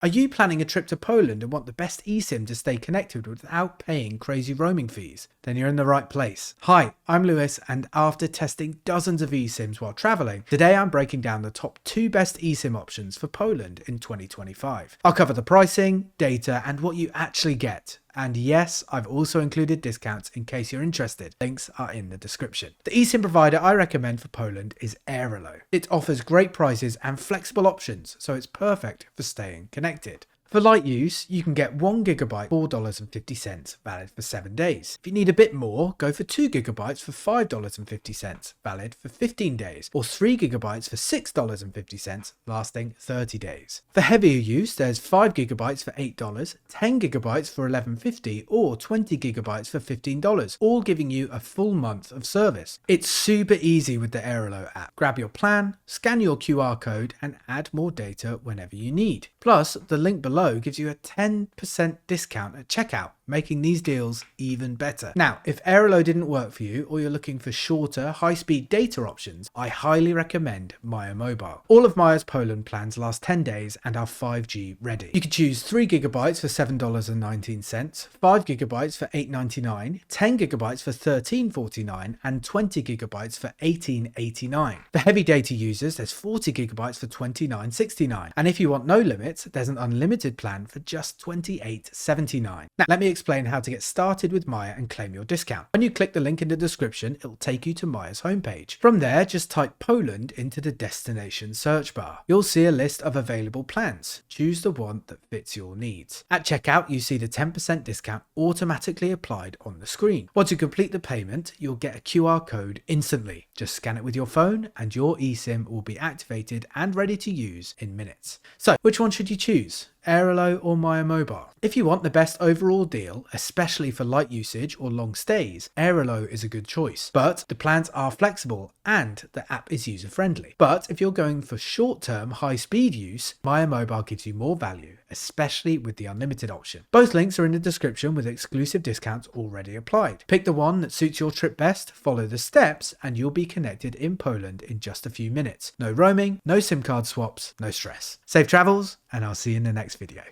Are you planning a trip to Poland and want the best eSIM to stay connected without paying crazy roaming fees? Then you're in the right place. Hi, I'm Lewis, and after testing dozens of eSIMs while traveling, today I'm breaking down the top 2 best eSIM options for Poland in 2025. I'll cover the pricing, data, and what you actually get. And yes, I've also included discounts in case you're interested. Links are in the description. The eSIM provider I recommend for Poland is Airalo. It offers great prices and flexible options, so it's perfect for staying connected. For light use, you can get 1 GB $4.50, valid for 7 days. If you need a bit more, go for 2 GB for $5.50, valid for 15 days, or 3 GB for $6.50, lasting 30 days. For heavier use, there's 5 GB for $8, 10 GB for $11.50, or 20 GB for $15, all giving you a full month of service. It's super easy with the Airalo app. Grab your plan, scan your QR code, and add more data whenever you need. Plus, the link below gives you a 10% discount at checkout, making these deals even better. Now, if Airalo didn't work for you, or you're looking for shorter, high-speed data options, I highly recommend Maya Mobile. All of Maya's Poland plans last 10 days and are 5G ready. You can choose 3 GB for $7.19, 5 GB for $8.99, 10 GB for $13.49, and 20 GB for $18.89. For heavy data users, there's 40 GB for $29.69, and if you want no limits, there's an unlimited plan for just $28.79. Now, let me explain how to get started with Maya and claim your discount. When you click the link in the description, it'll take you to Maya's homepage. From there, just type Poland into the destination search bar. You'll see a list of available plans. Choose the one that fits your needs. At checkout, you see the 10% discount automatically applied on the screen. Once you complete the payment, you'll get a QR code instantly. Just scan it with your phone and your eSIM will be activated and ready to use in minutes. So, which one should you choose? Airalo or Maya Mobile? If you want the best overall deal, especially for light usage or long stays, Airalo is a good choice. But the plans are flexible and the app is user-friendly. But if you're going for short-term, high-speed use, Maya Mobile gives you more value, especially with the unlimited option. Both links are in the description with exclusive discounts already applied. Pick the one that suits your trip best, follow the steps, and you'll be connected in Poland in just a few minutes. No roaming, no SIM card swaps, no stress. Safe travels, and I'll see you in the next video.